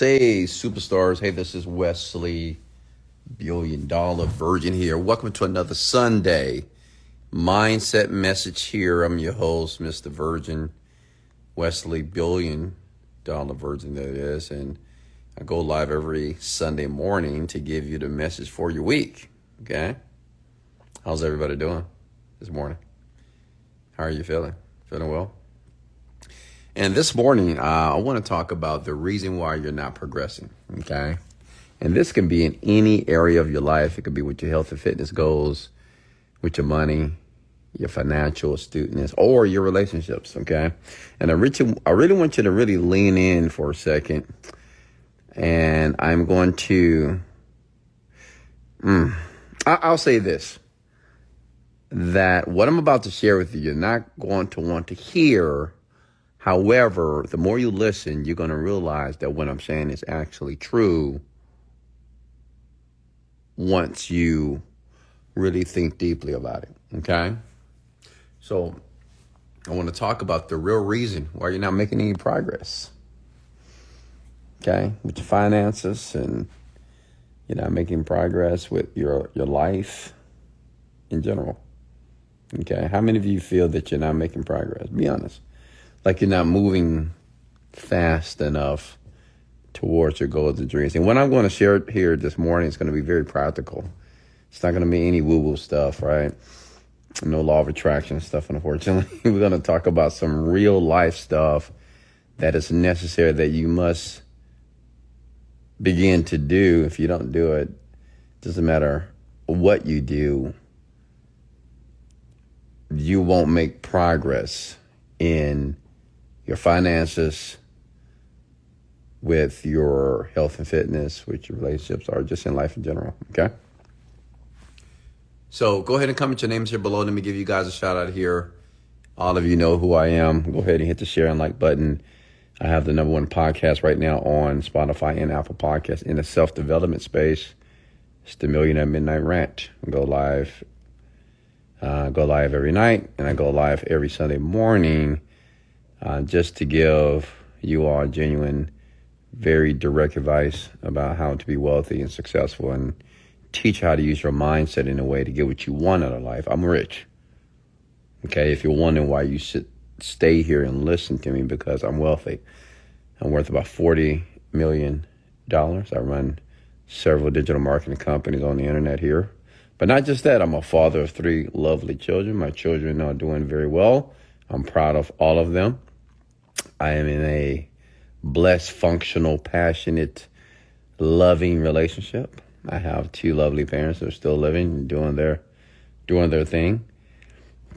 Hey, superstars. Hey, this is Wesley Virgin here. Welcome to another Sunday mindset message here. I'm your host, Mr. Virgin, Wesley Virgin, that is. And I go live every Sunday morning to give you the message for your week. Okay? How's everybody doing this morning? How are you feeling? Feeling well? And this morning, I want to talk about the reason why you're not progressing, okay? And this can be in any area of your life. It could be with your health and fitness goals, with your money, your financial astuteness, or your relationships, okay? And I really want you to really lean in for a second. And I'm going to, I'll say this, that what I'm about to share with you, you're not going to want to hear. However, the more you listen, you're going to realize that what I'm saying is actually true once you really think deeply about it, okay? So I want to talk about the real reason why you're not making any progress, okay? With your finances, and you're not making progress with your life in general, okay? How many of you feel that you're not making progress? Be honest. Like you're not moving fast enough towards your goals and dreams. And what I'm going to share here this morning is going to be very practical. It's not going to be any woo-woo stuff, right? No law of attraction stuff, unfortunately. We're going to talk about some real life stuff that is necessary that you must begin to do. If you don't do it, doesn't matter what you do, you won't make progress in your finances, with your health and fitness, with your relationships, or just in life in general, okay? So go ahead and comment your names here below. Let me give you guys a shout out here. All of you know who I am. Go ahead and hit the share and like button. I have the #1 podcast right now on Spotify and Apple Podcasts in the self-development space. It's the Millionaire Midnight Rant. Go live every night, and I go live every Sunday morning. Just to give you all genuine, very direct advice about how to be wealthy and successful, and teach how to use your mindset in a way to get what you want out of life. I'm rich. Okay, if you're wondering why you should stay here and listen to me, because I'm wealthy. I'm worth about $40 million. I run several digital marketing companies on the internet here. But not just that, I'm a father of 3 lovely children. My children are doing very well. I'm proud of all of them. I am in a blessed, functional, passionate, loving relationship. I have 2 lovely parents that are still living and doing their thing.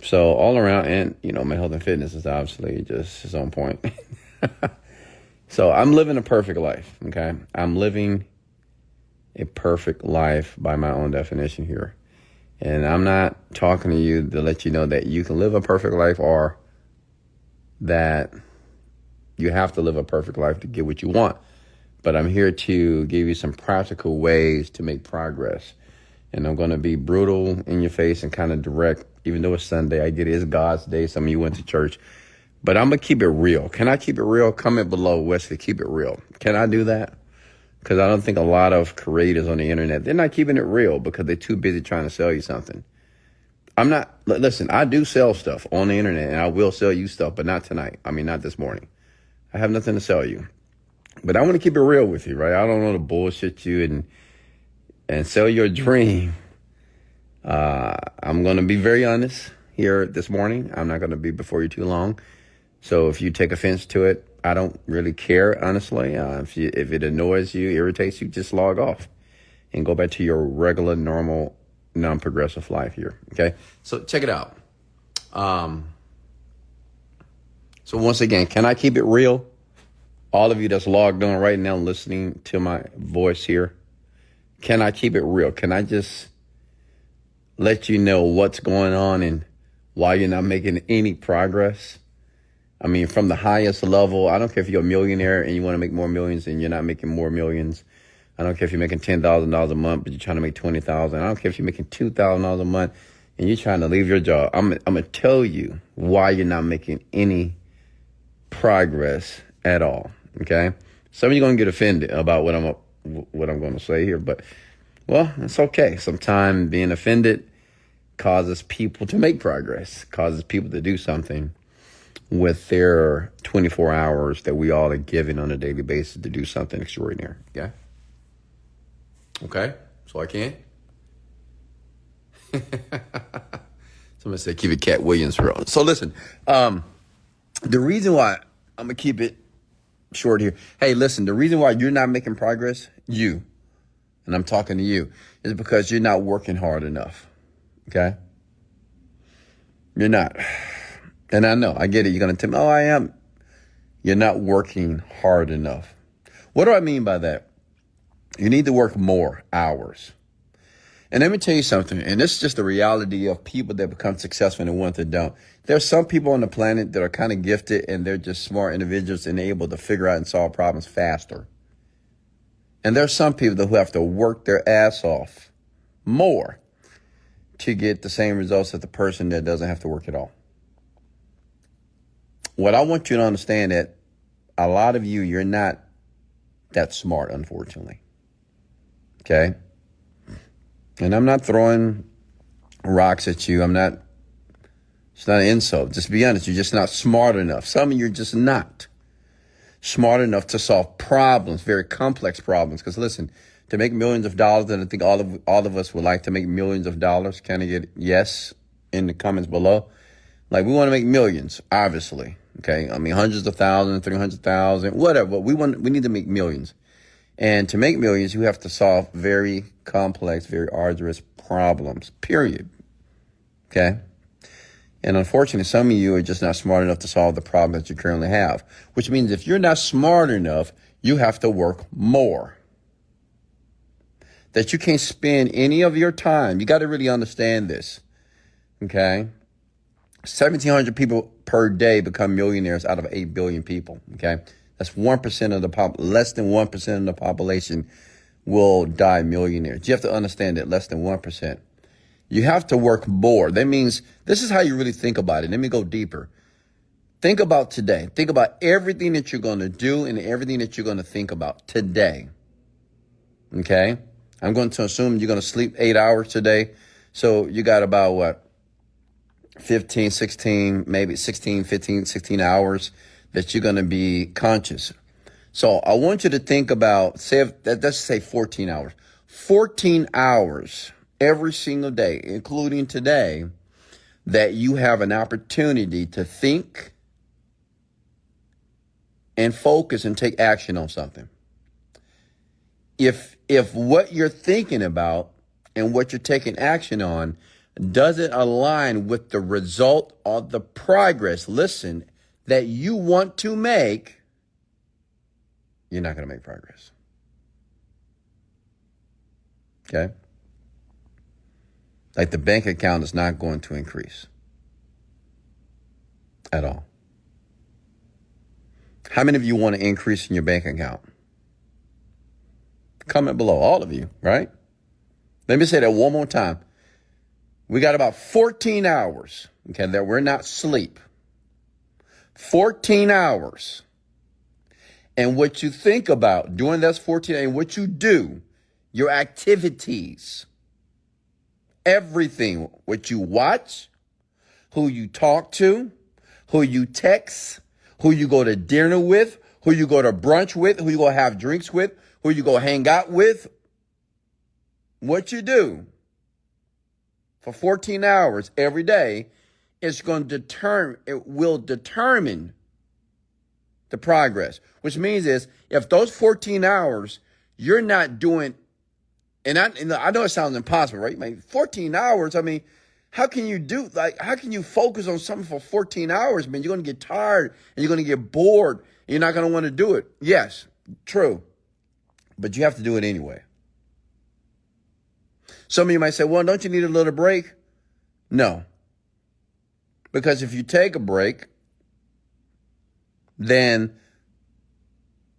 So all around, and my health and fitness is obviously just on point. So I'm living a perfect life, okay? I'm living a perfect life by my own definition here. And I'm not talking to you to let you know that you can live a perfect life, or that you have to live a perfect life to get what you want. But I'm here to give you some practical ways to make progress. And I'm going to be brutal in your face and kind of direct, even though it's Sunday. I get it. It's God's day. Some of you went to church. But I'm going to keep it real. Can I keep it real? Comment below, Wesley, keep it real. Can I do that? Because I don't think a lot of creators on the internet, they're not keeping it real because they're too busy trying to sell you something. Listen, I do sell stuff on the internet, and I will sell you stuff, but not tonight. Not this morning. I have nothing to sell you. But I want to keep it real with you, right? I don't want to bullshit you and sell your dream. I'm going to be very honest here this morning. I'm not going to be before you too long. So if you take offense to it, I don't really care, honestly. If it annoys you, irritates you, just log off and go back to your regular, normal, non-progressive life here, okay? So check it out. So once again, can I keep it real? All of you that's logged on right now listening to my voice here, can I keep it real? Can I just let you know what's going on and why you're not making any progress? From the highest level, I don't care if you're a millionaire and you want to make more millions and you're not making more millions. I don't care if you're making $10,000 a month, but you're trying to make $20,000. I don't care if you're making $2,000 a month and you're trying to leave your job. I'm going to tell you why you're not making any progress at all, okay? Some of you are going to get offended about what I'm going to say here, but well, it's okay. Sometimes being offended causes people to make progress, causes people to do something with their 24 hours that we all are given on a daily basis to do something extraordinary. Yeah. Okay. So I can. Somebody said keep it Cat Williams for all. So listen, the reason why I'm gonna keep it short here. Hey, listen, the reason why you're not making progress, and I'm talking to you, is because you're not working hard enough. Okay? You're not. And I know, I get it. You're going to tell me, oh, I am. You're not working hard enough. What do I mean by that? You need to work more hours. And let me tell you something, and this is just the reality of people that become successful and ones that don't. There's some people on the planet that are kind of gifted and they're just smart individuals and able to figure out and solve problems faster. And there's some people who have to work their ass off more to get the same results as the person that doesn't have to work at all. What I want you to understand that a lot of you're not that smart, unfortunately. Okay? And I'm not throwing rocks at you. It's not an insult. Just be honest. You're just not smart enough. Some of you are just not smart enough to solve problems, very complex problems. Because listen, to make millions of dollars, and I think all of us would like to make millions of dollars. Can I get yes in the comments below? Like, we want to make millions, obviously. Okay, I mean hundreds of thousands, 300,000, whatever. But we need to make millions. And to make millions, you have to solve very complex, very arduous problems, period. Okay? And unfortunately, some of you are just not smart enough to solve the problem that you currently have, which means if you're not smart enough, you have to work more. That you can't spend any of your time. You got to really understand this. Okay? 1,700 people per day become millionaires out of 8 billion people. Okay? That's 1% of the less than 1% of the population will die millionaires. You have to understand that less than 1%. You have to work more. That means this is how you really think about it. Let me go deeper. Think about today. Think about everything that you're going to do and everything that you're going to think about today. Okay? I'm going to assume you're going to sleep 8 hours today. So you got about 15 hours that you're going to be conscious. So I want you to think about, let's say 14 hours. 14 hours every single day, including today, that you have an opportunity to think and focus and take action on something. If what you're thinking about and what you're taking action on doesn't align with the result or the progress, listen, that you want to make, you're not going to make progress. Okay? Like the bank account is not going to increase at all. How many of you want to increase in your bank account? Comment below, all of you, right? Let me say that one more time. We got about 14 hours, okay, that we're not asleep. 14 hours. And what you think about during those 14 and what you do, your activities, everything, what you watch, who you talk to, who you text, who you go to dinner with, who you go to brunch with, who you go have drinks with, who you go hang out with, what you do for 14 hours every day will determine the progress, which means is if those 14 hours you're not doing, and I know it sounds impossible, right? 14 hours, I mean, how can you focus on something for 14 hours, man? You're going to get tired and you're going to get bored and you're not going to want to do it. Yes, true. But you have to do it anyway. Some of you might say, well, don't you need a little break? No. Because if you take a break, then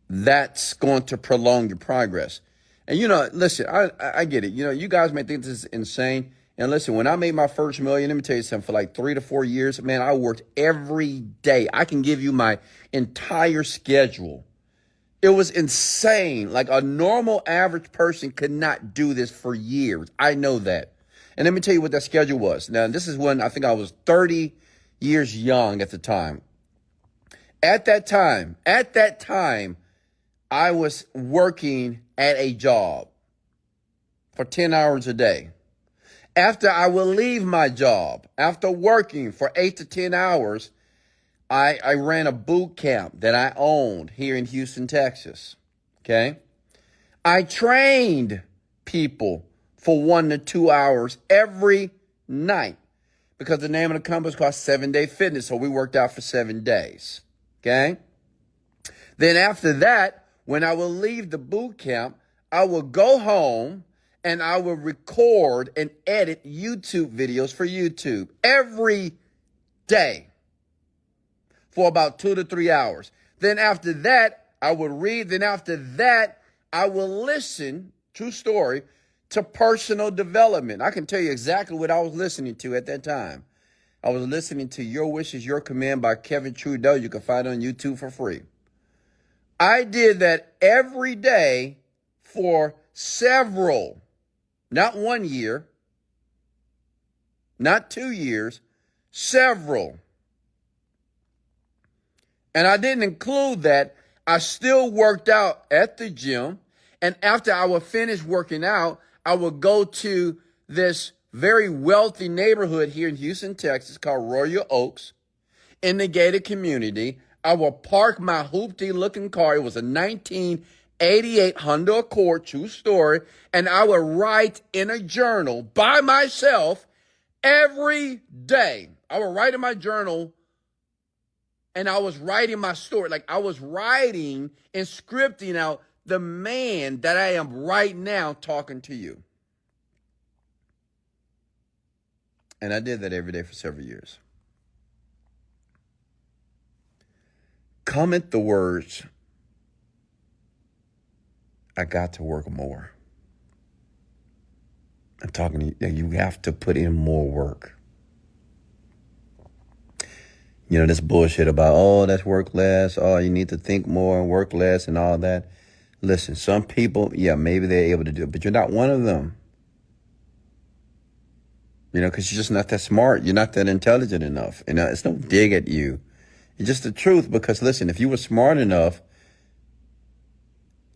that's going to prolong your progress. And, listen, I get it. You guys may think this is insane. And listen, when I made my first million, let me tell you something, for like 3 to 4 years, man, I worked every day. I can give you my entire schedule. It was insane. Like a normal average person could not do this for years. I know that. And let me tell you what that schedule was. Now, this is when I think I was 30 years young at the time. At that time, I was working at a job for 10 hours a day. After I would leave my job, after working for 8 to 10 hours, I ran a boot camp that I owned here in Houston, Texas. Okay. I trained people for 1 to 2 hours every night because the name of the company was called 7-Day Fitness. So we worked out for 7 days. Okay. Then after that, when I would leave the boot camp, I would go home and I would record and edit YouTube videos for YouTube every day for about 2 to 3 hours. Then after that, I would read. Then after that, I would listen, true story, to personal development. I can tell you exactly what I was listening to at that time. I was listening to Your Wish is Your Command by Kevin Trudeau. You can find it on YouTube for free. I did that every day for several, not 1 year, not 2 years, several. And I didn't include that. I still worked out at the gym. And after I would finish working out, I would go to this very wealthy neighborhood here in Houston, Texas called Royal Oaks in the gated community. I would park my hoopty looking car. It was a 1988 Honda Accord, true story. And I would write in a journal by myself every day. I would write in my journal. And I was writing my story. Like I was writing and scripting out the man that I am right now talking to you. And I did that every day for several years. Comment the words, I got to work more. I'm talking to you. You have to put in more work. You know, this bullshit about, oh, that's work less. Oh, you need to think more and work less and all that. Listen, some people, yeah, maybe they're able to do it, but you're not one of them. You know, because you're just not that smart. You're not that intelligent enough. And it's no dig at you. It's just the truth. Because listen, if you were smart enough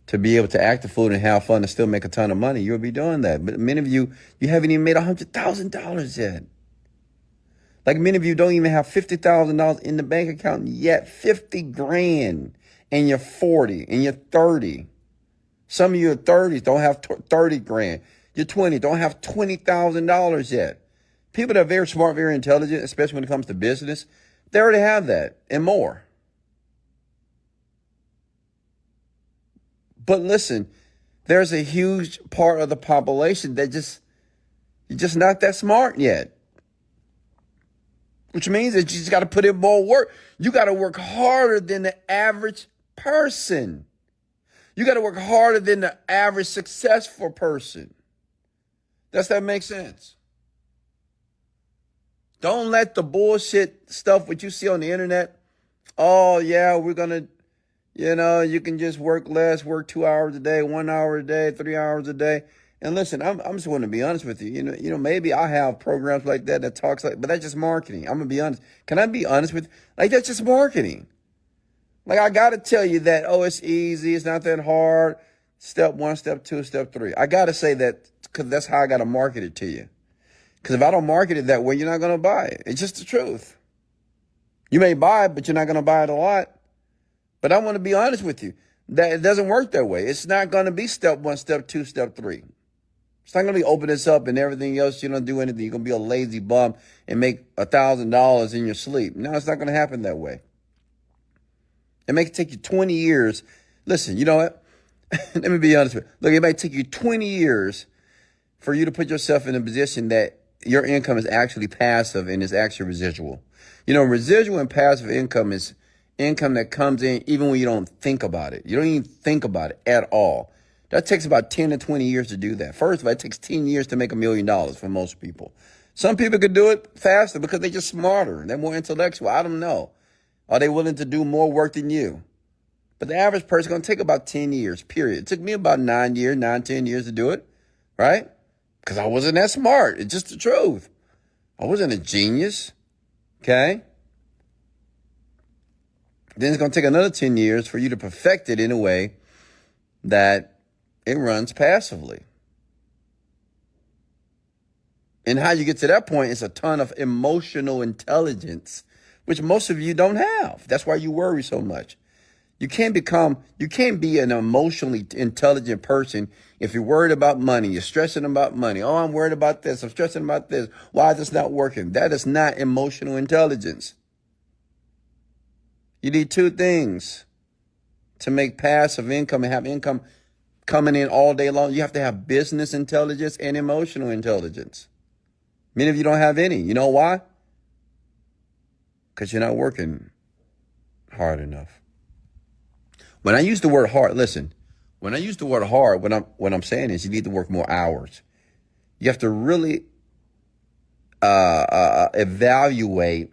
to be able to act the fool and have fun and still make a ton of money, you would be doing that. But many of you, you haven't even made $100,000 yet. Like many of you don't even have $50,000 in the bank account yet. 50 grand. And you're 40 and you're 30. Some of you are 30s don't have 30 grand. You're 20, don't have $20,000 yet. People that are very smart, very intelligent, especially when it comes to business, they already have that and more. But listen, there's a huge part of the population that you're just not that smart yet. Which means that you just got to put in more work. You got to work harder than the average person. You got to work harder than the average successful person. Does that make sense? Don't let the bullshit stuff what you see on the internet. Oh, yeah, we're going to, you can just work less, work 2 hours a day, 1 hour a day, 3 hours a day. And listen, I'm just going to be honest with you. You know, maybe I have programs like that talks like, but that's just marketing. I'm going to be honest. Can I be honest with you? Like, that's just marketing. Like, I got to tell you that, oh, it's easy. It's not that hard. Step 1, step 2, step 3. I got to say that because that's how I got to market it to you. Because if I don't market it that way, you're not going to buy it. It's just the truth. You may buy it, but you're not going to buy it a lot. But I want to be honest with you. That it doesn't work that way. It's not going to be step 1, step 2, step 3. It's not going to be open this up and everything else. You don't do anything. You're going to be a lazy bum and make $1,000 in your sleep. No, it's not going to happen that way. It may take you 20 years. Listen, you know what? Let me be honest with you. Look, it might take you 20 years for you to put yourself in a position that your income is actually passive and is actually residual. You know, residual and passive income is income that comes in even when you don't think about it. You don't even think about it at all. That takes about 10 to 20 years to do that. First of all, it takes 10 years to make $1 million for most people. Some people could do it faster because they're just smarter. They're more intellectual. I don't know. Are they willing to do more work than you? But the average person is going to take about 10 years, period. It took me about 10 years to do it, right? Because I wasn't that smart. It's just the truth. I wasn't a genius, okay? Then it's going to take another 10 years for you to perfect it in a way that it runs passively. And how you get to that point is a ton of emotional intelligence, which most of you don't have. That's why you worry so much. You can't be an emotionally intelligent person if you're worried about money. You're stressing about money. Oh, I'm worried about this. I'm stressing about this. Why is this not working? That is not emotional intelligence. You need two things to make passive income and have income coming in all day long. You have to have business intelligence and emotional intelligence. Many of you don't have any. You know why? Because you're not working hard enough. When I use the word hard, listen, when I use the word hard, what I'm saying is you need to work more hours. You have to really evaluate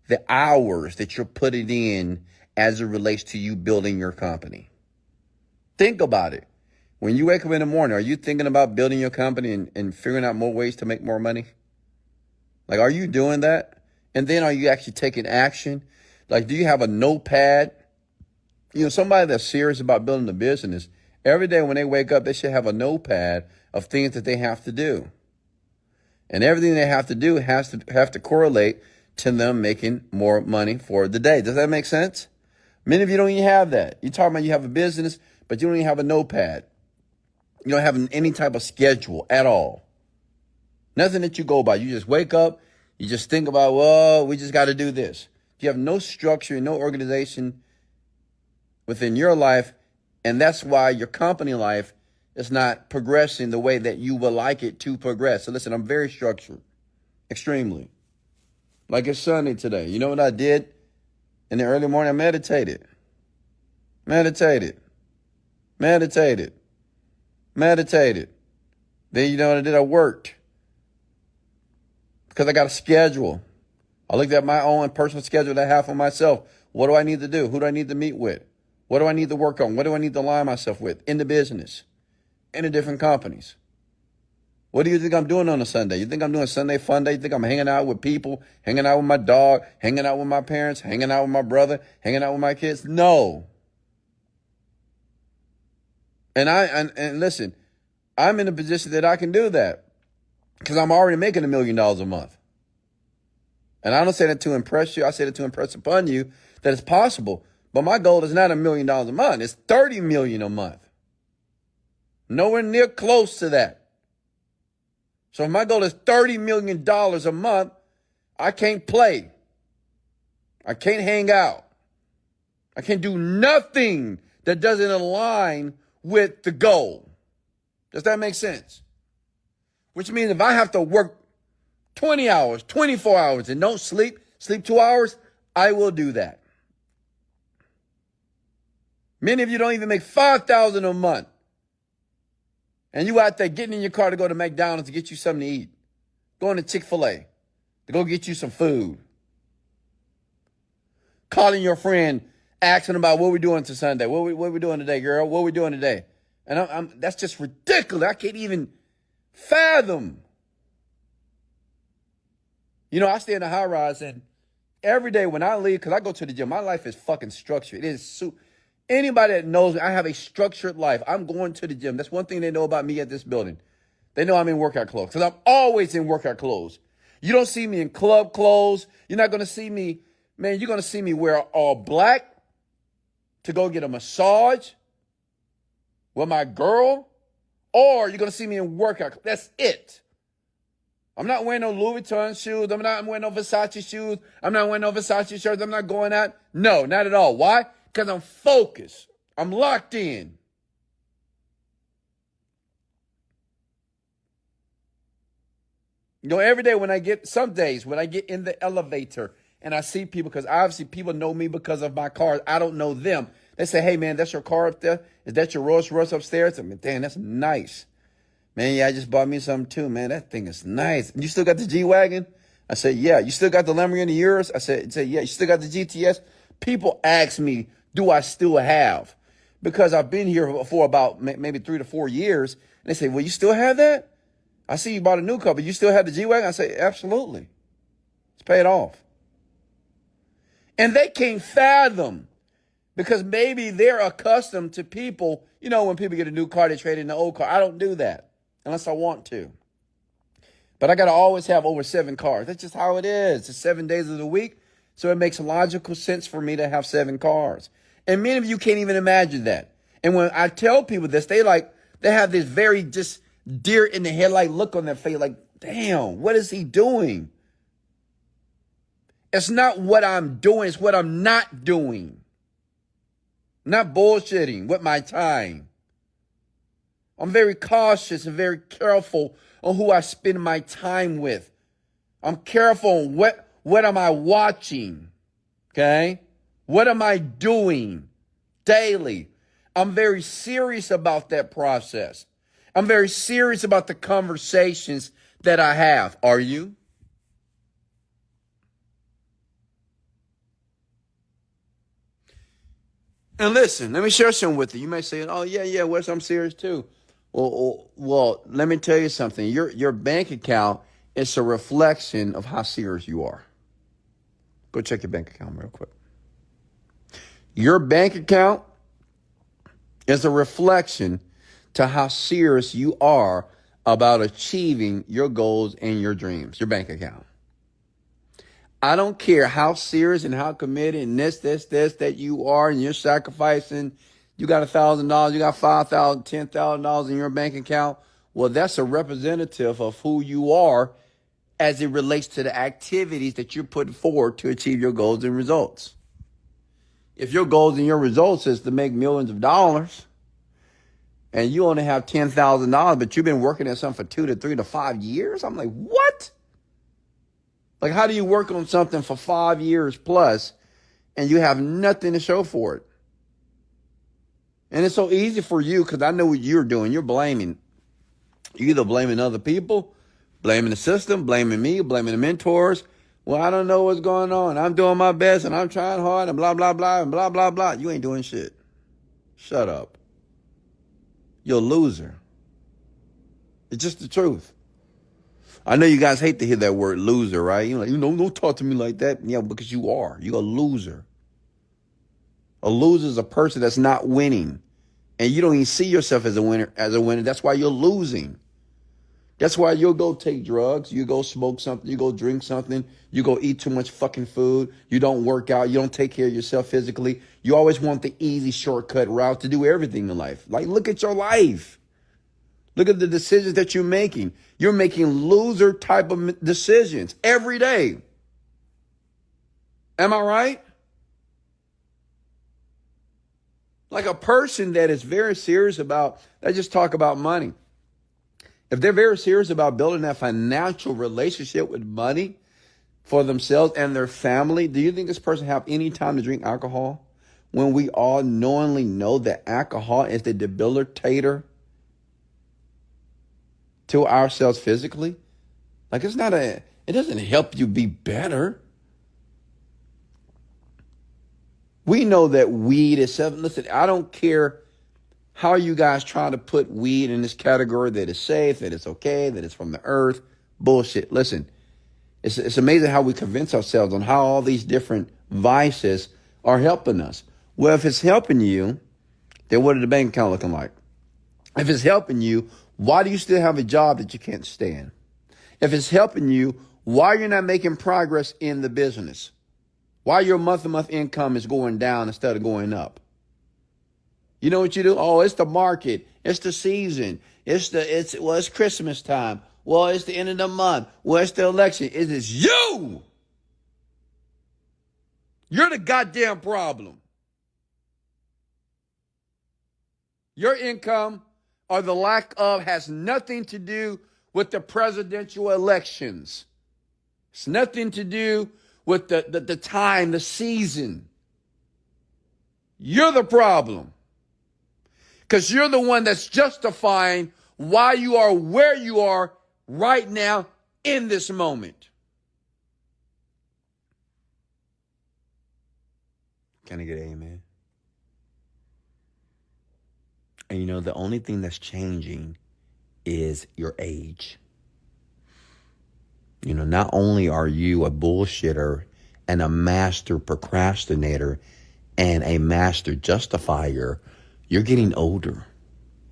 the hours that you're putting in as it relates to you building your company. Think about it. When you wake up in the morning, are you thinking about building your company and figuring out more ways to make more money? Like, are you doing that? And then are you actually taking action? Like, do you have a notepad? You know, somebody that's serious about building a business, every day when they wake up, they should have a notepad of things that they have to do. And everything they have to do have to correlate to them making more money for the day. Does that make sense? Many of you don't even have that. You're talking about you have a business, but you don't even have a notepad. You don't have any type of schedule at all. Nothing that you go by. You just wake up. You just think about, well, we just got to do this. You have no structure, no organization within your life. And that's why your company life is not progressing the way that you would like it to progress. So listen, I'm very structured, extremely. Like it's Sunday today. You know what I did? In the early morning, I meditated. Then you know what I did? I worked. Because I got a schedule. I looked at my own personal schedule that I have for myself. What do I need to do? Who do I need to meet with? What do I need to work on? What do I need to align myself with in the business, in the different companies? What do you think I'm doing on a Sunday? You think I'm doing Sunday fun day? You think I'm hanging out with people, hanging out with my dog, hanging out with my parents, hanging out with my brother, hanging out with my kids? No. And listen, I'm in a position that I can do that because I'm already making $1 million a month. And I don't say that to impress you. I say that to impress upon you that it's possible. But my goal is not $1 million a month. It's 30 million a month. Nowhere near close to that. So if my goal is $30 million a month, I can't play. I can't hang out. I can't do nothing that doesn't align with the goal. Does that make sense? Which means if I have to work 20 hours, 24 hours, and don't sleep 2 hours, I will do that. Many of you don't even make $5,000 a month. And you out there getting in your car to go to McDonald's to get you something to eat. Going to Chick-fil-A to go get you some food. Calling your friend, asking about what we're doing to Sunday. What we doing today, girl? What we doing today? And that's just ridiculous. I can't even fathom. You know, I stay in a high rise, and every day when I leave, because I go to the gym, my life is fucking structured. It is anybody that knows me, I have a structured life. I'm going to the gym. That's one thing they know about me at this building. They know I'm in workout clothes because I'm always in workout clothes. You don't see me in club clothes. You're not going to see me, man, you're going to see me wear all black to go get a massage with my girl, or you're going to see me in workout clothes. That's it. I'm not wearing no Louis Vuitton shoes. I'm not wearing no Versace shoes. I'm not wearing no Versace shirts. I'm not going out. No, not at all. Why? Because I'm focused. I'm locked in. You know, every day some days when I get in the elevator and I see people, because obviously people know me because of my cars. I don't know them. They say, hey, man, that's your car up there? Is that your Rolls Royce upstairs? I mean, damn, that's nice. Man, yeah, I just bought me something too, man. That thing is nice. You still got the G-Wagon? I said, yeah. You still got the Lamborghini Youres? I said, yeah. You still got the GTS? People ask me, do I still have? Because I've been here for about maybe 3 to 4 years. And they say, well, you still have that? I see you bought a new car, but you still have the G-Wagon? I say, absolutely. It's paid off. And they can't fathom, because maybe they're accustomed to people, you know, when people get a new car, they trade in the old car. I don't do that unless I want to. But I got to always have over 7 cars. That's just how it is. It's 7 days of the week. So it makes logical sense for me to have 7 cars. And many of you can't even imagine that. And when I tell people this, they have this very just deer in the headlight look on their face, like, damn, what is he doing? It's not what I'm doing, it's what I'm not doing. Not bullshitting with my time. I'm very cautious and very careful on who I spend my time with. I'm careful on what am I watching, okay? What am I doing daily? I'm very serious about that process. I'm very serious about the conversations that I have. Are you? And listen, let me share something with you. You may say, oh, yeah, Wes, I'm serious too. Well, let me tell you something. Your bank account is a reflection of how serious you are. Go check your bank account real quick. Your bank account is a reflection to how serious you are about achieving your goals and your dreams, your bank account. I don't care how serious and how committed and this that you are, and you're sacrificing. You got $1,000, you got $5,000, $10,000 in your bank account. Well, that's a representative of who you are as it relates to the activities that you're putting forward to achieve your goals and results. If your goals and your results is to make millions of dollars, and you only have $10,000, but you've been working at something for 2 to 3 to 5 years, I'm like, what? Like, how do you work on something for 5 years plus and you have nothing to show for it? And it's so easy for you, because I know what you're doing. You're blaming. You're either blaming other people, blaming the system, blaming me, blaming the mentors. Well, I don't know what's going on. I'm doing my best and I'm trying hard and blah, blah, blah, and blah, blah, blah. You ain't doing shit. Shut up. You're a loser. It's just the truth. I know you guys hate to hear that word loser, right? You're like, don't talk to me like that. Yeah, because you are. You're a loser. A loser is a person that's not winning. And you don't even see yourself as a winner. That's why you're losing. That's why you'll go take drugs. You go smoke something. You go drink something. You go eat too much fucking food. You don't work out. You don't take care of yourself physically. You always want the easy shortcut route to do everything in life. Like, look at your life. Look at the decisions that you're making. You're making loser type of decisions every day. Am I right? Like a person that is very serious about, they just talk about money. If they're very serious about building that financial relationship with money for themselves and their family, do you think this person have any time to drink alcohol? When we all knowingly know that alcohol is the debilitator to ourselves physically? Like, it doesn't help you be better. We know that weed is something. Listen, I don't care how you guys try to put weed in this category that is safe, that it's okay, that it's from the earth. Bullshit. Listen, it's amazing how we convince ourselves on how all these different vices are helping us. Well, if it's helping you, then what is the bank account looking like? If it's helping you, why do you still have a job that you can't stand? If it's helping you, why are you not making progress in the business? Why your month-to-month income is going down instead of going up? You know what you do? Oh, it's the market. It's the season. It's Christmas time. Well, it's the end of the month. Well, it's the election. It is you. You're the goddamn problem. Your income or the lack of has nothing to do with the presidential elections. It's nothing to do with the time, the season. You're the problem. Because you're the one that's justifying why you are where you are right now in this moment. Can I get an amen? And the only thing that's changing is your age. Not only are you a bullshitter and a master procrastinator and a master justifier, you're getting older,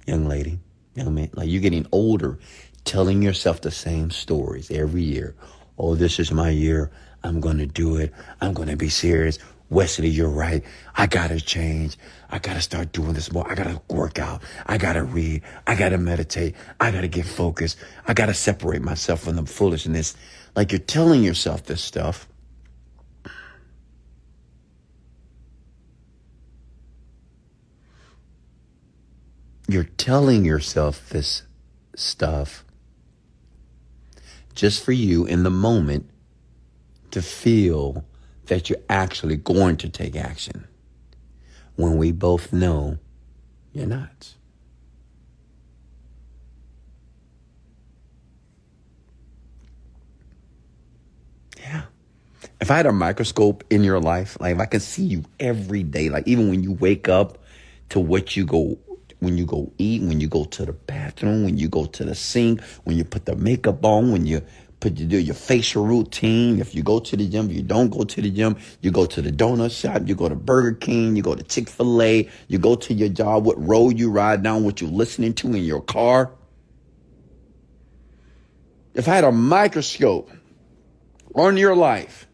young lady, young man. Like, you're getting older, telling yourself the same stories every year. Oh, this is my year. I'm going to do it. I'm going to be serious. Wesley, you're right. I got to change. I got to start doing this more. I got to work out. I got to read. I got to meditate. I got to get focused. I got to separate myself from the foolishness. Like, you're telling yourself this stuff. You're telling yourself this stuff just for you in the moment to feel that you're actually going to take action, when we both know you're not. Yeah. If I had a microscope in your life, like if I could see you every day, like even when you wake up to what you go, when you go eat, when you go to the bathroom, when you go to the sink, when you put the makeup on, when you do your facial routine, if you go to the gym, if you don't go to the gym, you go to the donut shop, you go to Burger King, you go to Chick-fil-A, you go to your job, what road you ride down, what you listening to in your car. If I had a microscope on your life,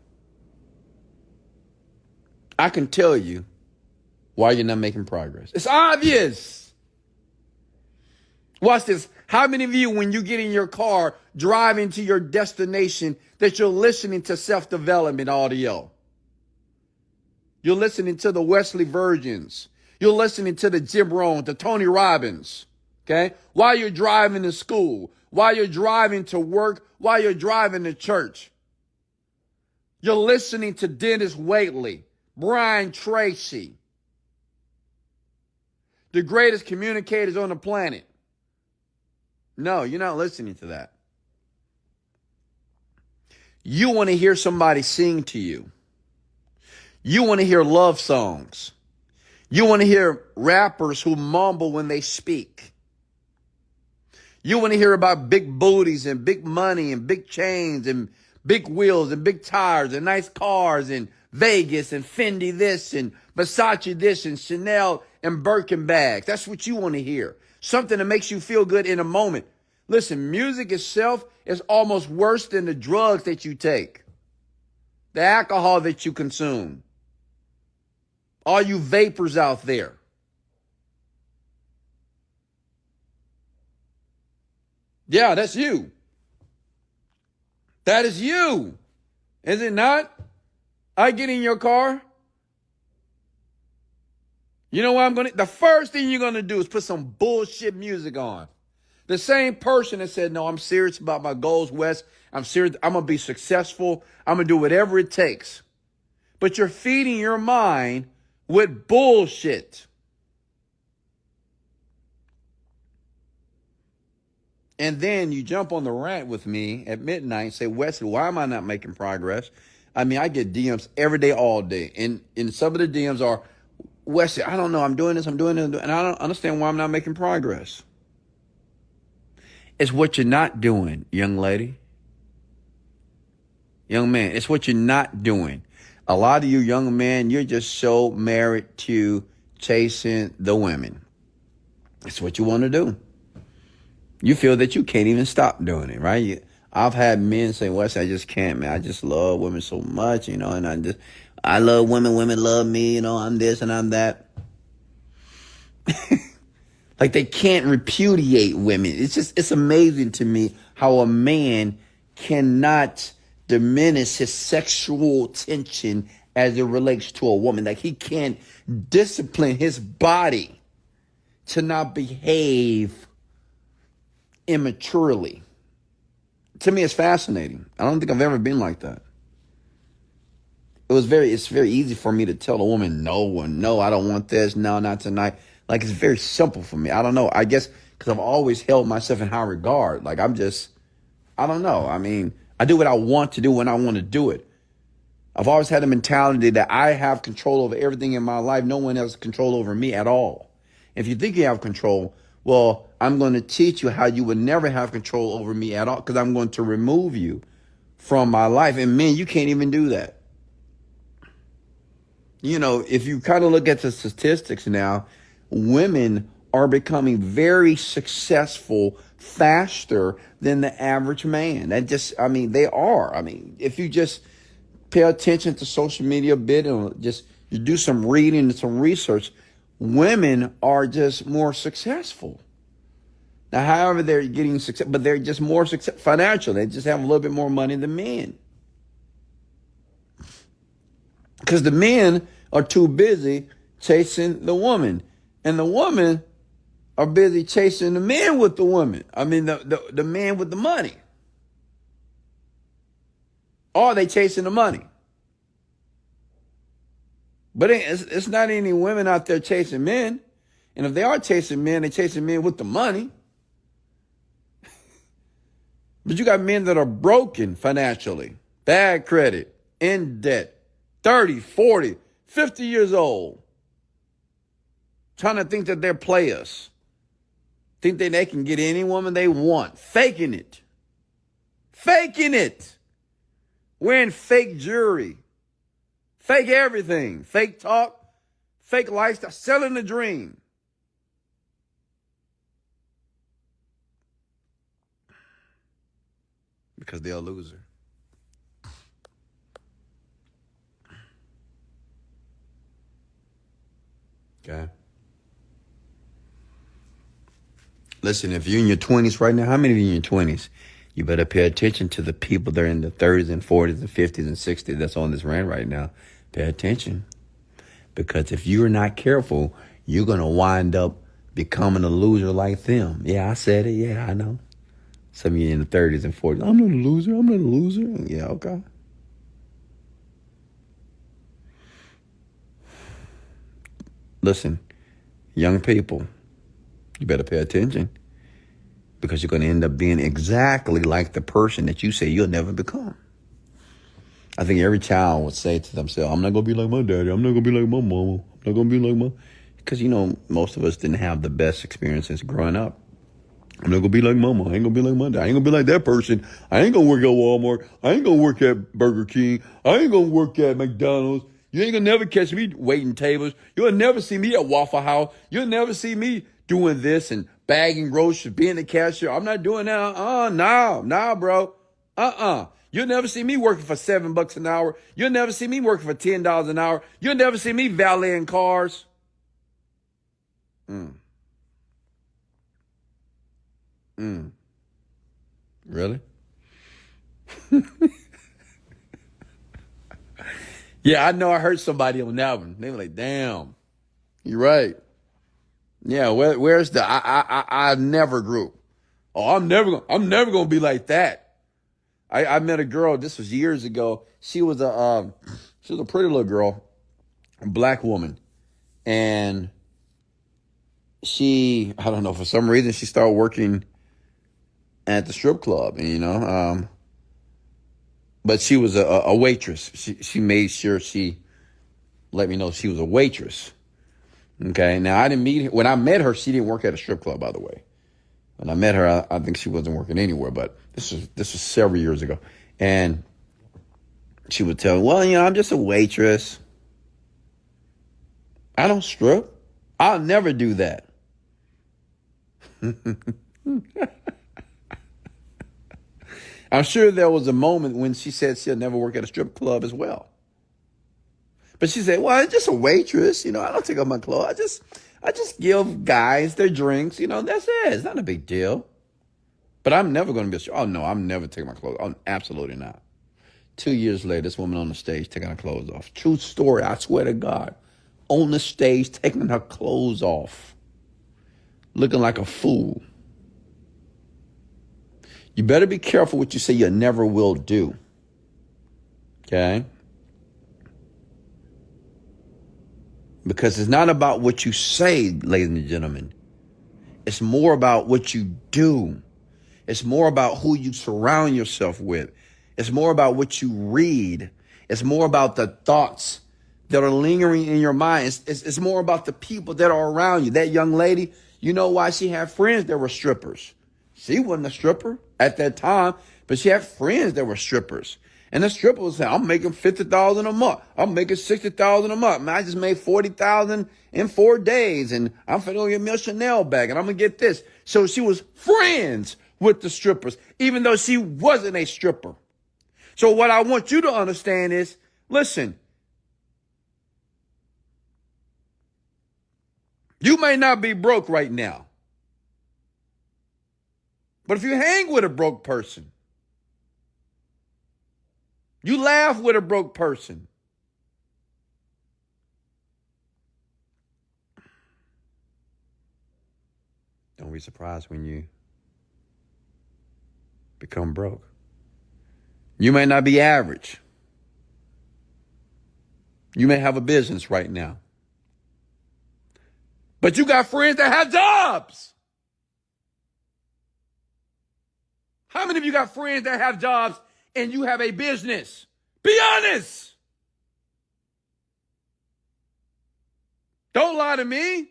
I can tell you why you're not making progress. It's obvious. Watch this. How many of you, when you get in your car, driving to your destination, that you're listening to self-development audio? You're listening to the Wesley Virgins. You're listening to the Jim Rohn, the Tony Robbins. Okay? While you're driving to school, while you're driving to work, while you're driving to church. You're listening to Dennis Waitley, Brian Tracy, the greatest communicators on the planet. No, you're not listening to that. You want to hear somebody sing to you. You want to hear love songs. You want to hear rappers who mumble when they speak. You want to hear about big booties and big money and big chains and big wheels and big tires and nice cars and Vegas and Fendi this and Versace this and Chanel and Birkin bags. That's what you want to hear. Something that makes you feel good in a moment. Listen, music itself is almost worse than the drugs that you take, the alcohol that you consume, all you vapors out there. Yeah, that's you. That is you. Is it not? I get in your car. You know what the first thing you're going to do is put some bullshit music on. The same person that said, no, I'm serious about my goals, Wes. I'm serious. I'm going to be successful. I'm going to do whatever it takes. But you're feeding your mind with bullshit. And then you jump on the rant with me at midnight and say, Wesley, why am I not making progress? I mean, I get DMs every day, all day. And some of the DMs are, Wesley, I don't know. I'm doing this. And I don't understand why I'm not making progress. It's what you're not doing, young lady. Young man, it's what you're not doing. A lot of you young men, you're just so married to chasing the women. It's what you want to do. You feel that you can't even stop doing it, right? I've had men say, Wesley, I just can't, man. I just love women so much, and I love women. Women love me, I'm this and I'm that. Like, they can't repudiate women. It's amazing to me how a man cannot diminish his sexual tension as it relates to a woman. Like, he can't discipline his body to not behave immaturely. To me, it's fascinating. I don't think I've ever been like that. It's very easy for me to tell a woman no, I don't want this, no, not tonight. Like, it's very simple for me. I don't know. I guess because I've always held myself in high regard. Like, I don't know. I mean, I do what I want to do when I want to do it. I've always had a mentality that I have control over everything in my life. No one has control over me at all. If you think you have control, well, I'm going to teach you how you would never have control over me at all, because I'm going to remove you from my life. And men, you can't even do that. You know, if you kind of look at the statistics now, women are becoming very successful faster than the average man. They are. I mean, if you just pay attention to social media a bit and just you do some reading and some research, women are just more successful. Now, however, they're getting success, but they're just more success financially. They just have a little bit more money than men. Because the men are too busy chasing the woman. And the women are busy chasing the men with the woman. I mean, the man with the money. Or they chasing the money. But it's not any women out there chasing men. And if they are chasing men, they're chasing men with the money. But you got men that are broken financially, bad credit, in debt, 30, 40, 50 years old, trying to think that they're players, think that they can get any woman they want, faking it, wearing fake jewelry, fake everything, fake talk, fake lifestyle, selling the dream. Because they're a loser. Okay. Listen, if you're in your 20s right now, how many of you in your 20s? You better pay attention to the people that are in the 30s and 40s and 50s and 60s that's on this rant right now. Pay attention. Because if you're not careful, you're going to wind up becoming a loser like them. Yeah, I said it. Yeah, I know. Some of you in the 30s and 40s. I'm not a loser. Yeah, okay. Listen, young people, you better pay attention, because you're going to end up being exactly like the person that you say you'll never become. I think every child would say to themselves, I'm not going to be like my daddy. I'm not going to be like my mama. I'm not going to be like my... Because, most of us didn't have the best experiences growing up. I'm not going to be like mama. I ain't going to be like my dad. I ain't going to be like that person. I ain't going to work at Walmart. I ain't going to work at Burger King. I ain't going to work at McDonald's. You ain't going to never catch me waiting tables. You'll never see me at Waffle House. You'll never see me doing this and bagging groceries, being the cashier. I'm not doing that. Nah, bro. You'll never see me working for $7 an hour. You'll never see me working for $10 an hour. You'll never see me valeting cars. Really? Yeah, I know I heard somebody on that one. They were like, damn, you're right. Yeah, where's the I never grew. Oh, I'm never gonna be like that. I met a girl, this was years ago. She was a pretty little girl, a black woman. And she, I don't know, for some reason she started working at the strip club, but she was a waitress. She made sure she let me know she was a waitress. Okay. Now I didn't meet her. When I met her, she didn't work at a strip club, by the way. When I met her, I think she wasn't working anywhere, but this was several years ago. And she would tell me, well, I'm just a waitress. I don't strip. I'll never do that. I'm sure there was a moment when she said she'll never work at a strip club as well. But she said, well, I'm just a waitress. I don't take off my clothes. I just give guys their drinks. That's it. It's not a big deal. But I'm never going to be oh, no, I'm never taking my clothes off. Absolutely not. 2 years later, this woman on the stage taking her clothes off. True story, I swear to God. On the stage, taking her clothes off. Looking like a fool. You better be careful what you say you never will do. Okay? Because it's not about what you say, ladies and gentlemen. It's more about what you do. It's more about who you surround yourself with. It's more about what you read. It's more about the thoughts that are lingering in your mind. It's more about the people that are around you. That young lady, you know why she had friends that were strippers. She wasn't a stripper at that time, but she had friends that were strippers. And the stripper was saying, I'm making $50,000 a month. I'm making $60,000 a month. Man, I just made $40,000 in 4 days, and I'm finna go get me a Chanel bag, and I'm gonna get this. So she was friends with the strippers, even though she wasn't a stripper. So what I want you to understand is, listen, you may not be broke right now, but if you hang with a broke person, you laugh with a broke person, don't be surprised when you become broke. You may not be average. You may have a business right now, but you got friends that have jobs. How many of you got friends that have jobs and you have a business? Be honest. Don't lie to me.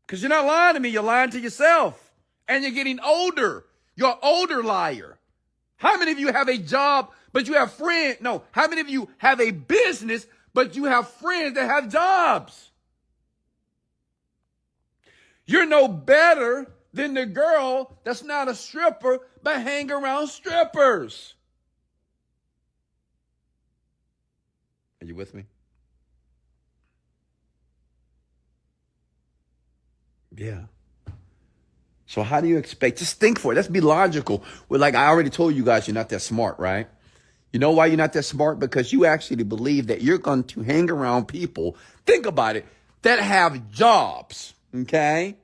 Because you're not lying to me, you're lying to yourself. And you're getting older. You're an older liar. How many of you have a job, but you have friends? No, how many of you have a business, but you have friends that have jobs? You're no better than the girl that's not a stripper, but hang around strippers. Are you with me? Yeah. So how do you expect? Just think for it. Let's be logical. Well, like I already told you guys, you're not that smart, right? You know why you're not that smart? Because you actually believe that you're going to hang around people, think about it, that have jobs, okay?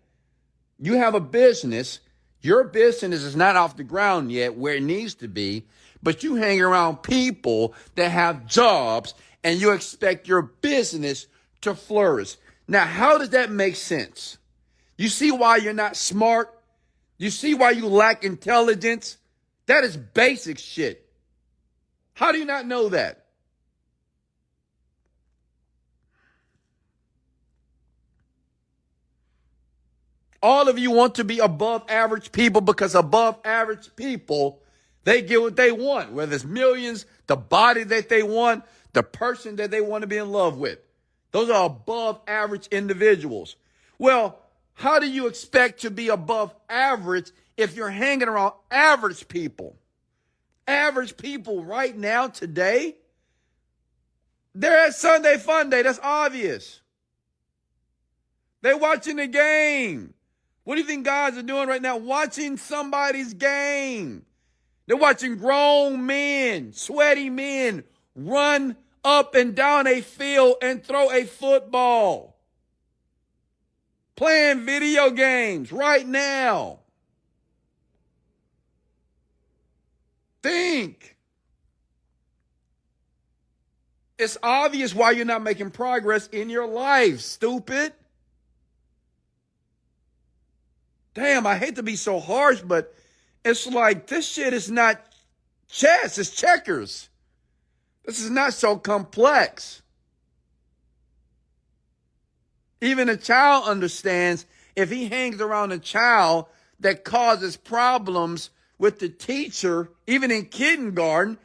You have a business. Your business is not off the ground yet where it needs to be, but you hang around people that have jobs and you expect your business to flourish. Now, how does that make sense? You see why you're not smart? You see why you lack intelligence? That is basic shit. How do you not know that? All of you want to be above average people because above average people, they get what they want, whether it's millions, the body that they want, the person that they want to be in love with. Those are above average individuals. Well, how do you expect to be above average if you're hanging around average people? Average people right now, today, they're at Sunday Fun Day. That's obvious. They're watching the game. What do you think guys are doing right now? Watching somebody's game. They're watching grown men, sweaty men, run up and down a field and throw a football. Playing video games right now. Think. It's obvious why you're not making progress in your life, stupid. Damn, I hate to be so harsh, but it's like this shit is not chess, it's checkers. This is not so complex. Even a child understands if he hangs around a child that causes problems with the teacher, even in kindergarten,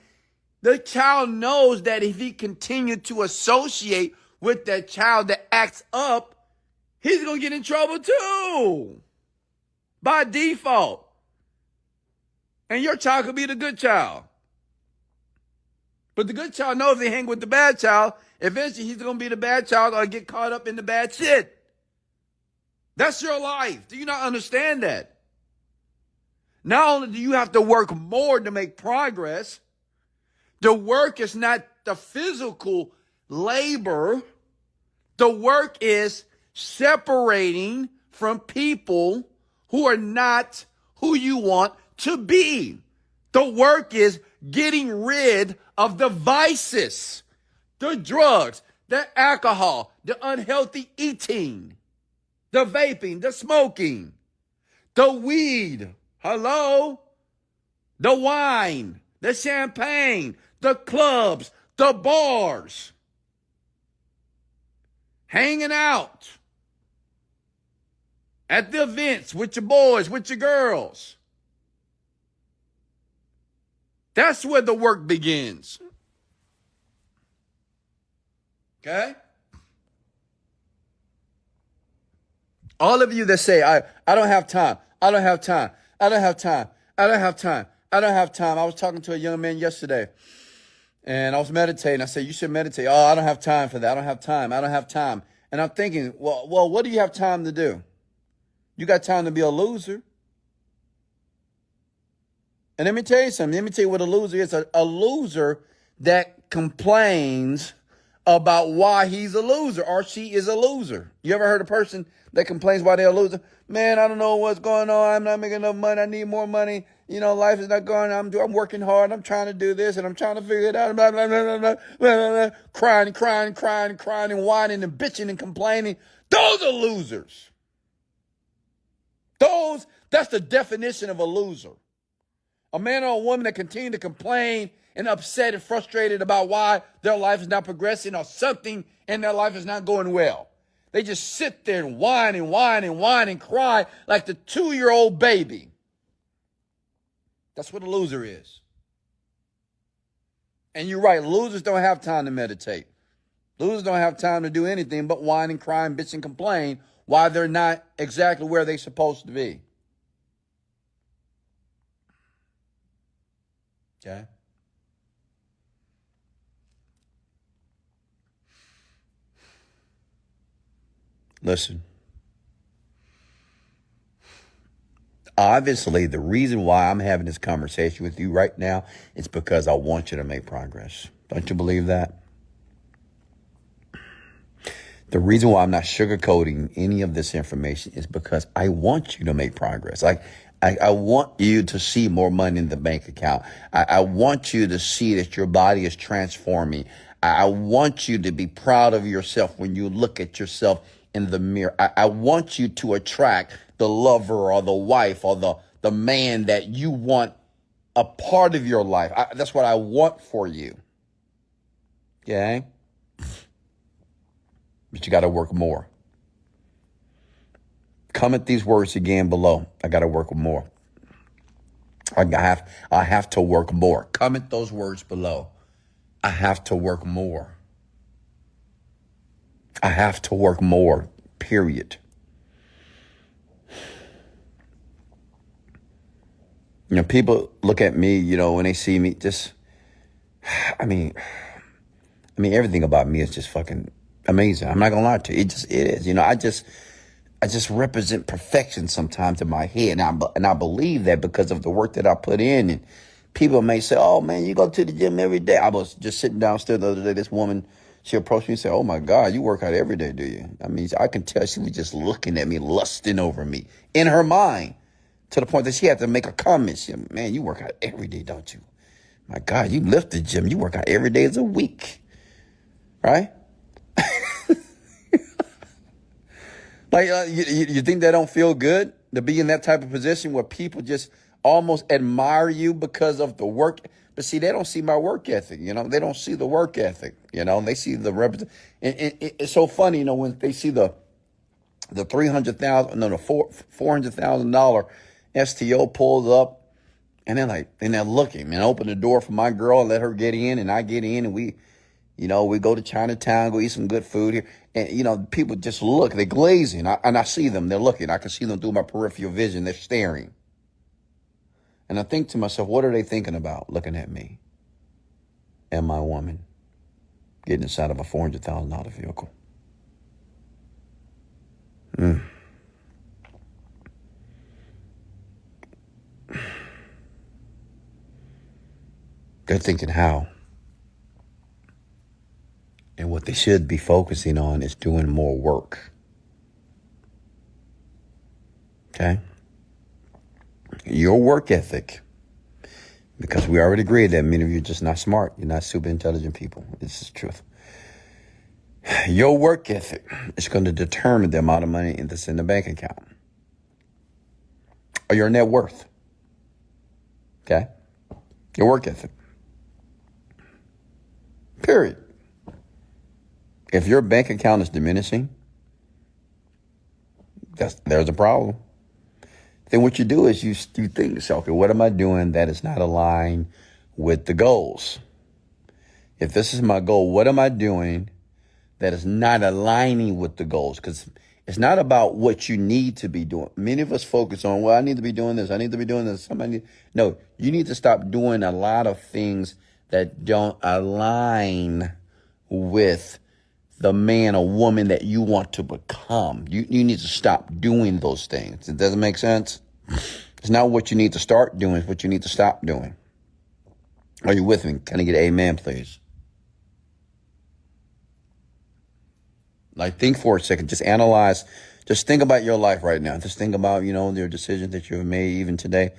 the child knows that if he continued to associate with that child that acts up, he's going to get in trouble too. By default. And your child could be the good child. But the good child knows if they hang with the bad child, eventually he's going to be the bad child or get caught up in the bad shit. That's your life. Do you not understand that? Not only do you have to work more to make progress, the work is not the physical labor. The work is separating from people who are not who you want to be. The work is getting rid of the vices, the drugs, the alcohol, the unhealthy eating, the vaping, the smoking, the weed, hello, the wine, the champagne, the clubs, the bars, hanging out at the events with your boys, with your girls. That's where the work begins. Okay? All of you that say, I don't have time. I don't have time. I don't have time. I don't have time. I don't have time. I was talking to a young man yesterday, and I was meditating. I said, you should meditate. Oh, I don't have time for that. I don't have time. I don't have time. And I'm thinking, well, what do you have time to do? You got time to be a loser. And let me tell you something. Let me tell you what a loser is. A loser that complains about why he's a loser or she is a loser. You ever heard a person that complains why they're a loser? Man, I don't know what's going on. I'm not making enough money. I need more money. You know, life is not going. I'm working hard. I'm trying to do this and I'm trying to figure it out. Blah, blah, blah, blah, blah, blah, blah. Crying and whining and bitching and complaining. Those are losers. That's the definition of a loser. A man or a woman that continue to complain and upset and frustrated about why their life is not progressing or something in their life is not going well. They just sit there and whine and cry like the 2-year-old baby. That's what a loser is. And you're right, losers don't have time to meditate. Losers don't have time to do anything but whine and cry and bitch and complain why they're not exactly where they're supposed to be. Okay? Listen. Obviously, the reason why I'm having this conversation with you right now is because I want you to make progress. Don't you believe that? The reason why I'm not sugarcoating any of this information is because I want you to make progress. I want you to see more money in the bank account. I want you to see that your body is transforming. I want you to be proud of yourself when you look at yourself in the mirror. I want you to attract the lover or the wife or the man that you want a part of your life. That's what I want for you. Okay? But you got to work more. Comment these words again below. I got to work more. I have to work more. Comment those words below. I have to work more. I have to work more, period. You know, people look at me, you know, when they see me, I mean, everything about me is just fucking amazing. I'm not gonna lie to you. It is. You know, I just represent perfection sometimes in my head. And I believe that because of the work that I put in. And people may say, oh, man, you go to the gym every day. I was just sitting downstairs the other day. This woman, she approached me and said, oh, my God, you work out every day, do you? I mean, I can tell she was just looking at me, lusting over me in her mind to the point that she had to make a comment. She said, man, you work out every day, don't you? My God, you lift the gym. You work out every day as a week. Right? Like, you think that don't feel good to be in that type of position where people just almost admire you because of the work? But see, they don't see my work ethic. You know, they don't see the work ethic. You know, they see the it's so funny. You know, when they see the $400,000 STO pulls up, and they're looking and open the door for my girl and let her get in, and I get in, and we go to Chinatown, go eat some good food here. And, you know, people just look, they're glazing. And I see them, they're looking. I can see them through my peripheral vision. They're staring. And I think to myself, what are they thinking about looking at me and my woman getting inside of a $400,000 vehicle? They're thinking how? And what they should be focusing on is doing more work. Okay? Your work ethic. Because we already agreed that many of you are just not smart. You're not super intelligent people. This is the truth. Your work ethic is going to determine the amount of money that's in the bank account. Or your net worth. Okay? Your work ethic. Period. If your bank account is diminishing, there's a problem. Then what you do is you think, okay, what am I doing that is not aligned with the goals? If this is my goal, what am I doing that is not aligning with the goals? Because it's not about what you need to be doing. Many of us focus on, well, I need to be doing this. I need to be doing this. No, you need to stop doing a lot of things that don't align with the man or woman that you want to become. You need to stop doing those things. It doesn't make sense. It's not what you need to start doing. It's what you need to stop doing. Are you with me? Can I get an amen, please? Like, think for a second. Just analyze. Just think about your life right now. Just think about, your decisions that you've made even today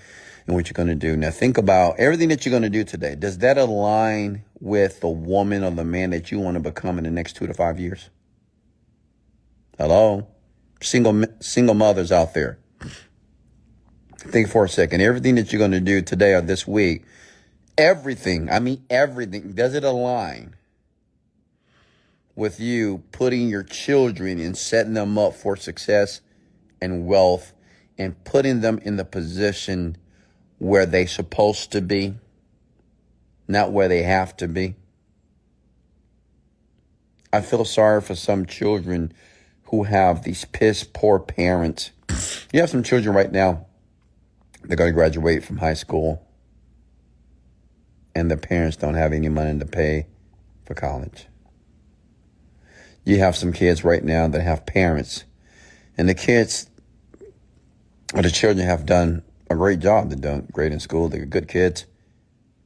and what you're going to do. Now, think about everything that you're going to do today. Does that align with the woman or the man that you want to become in the next 2 to 5 years? Hello? Single mothers out there. Think for a second. Everything that you're going to do today or this week, everything, does it align with you putting your children and setting them up for success and wealth and putting them in the position where they're supposed to be, not where they have to be? I feel sorry for some children who have these piss poor parents. You have some children right now, they're going to graduate from high school and the parents don't have any money to pay for college. You have some kids right now that have parents, and the kids or the children have done a great job. They're done great in school. They're good kids,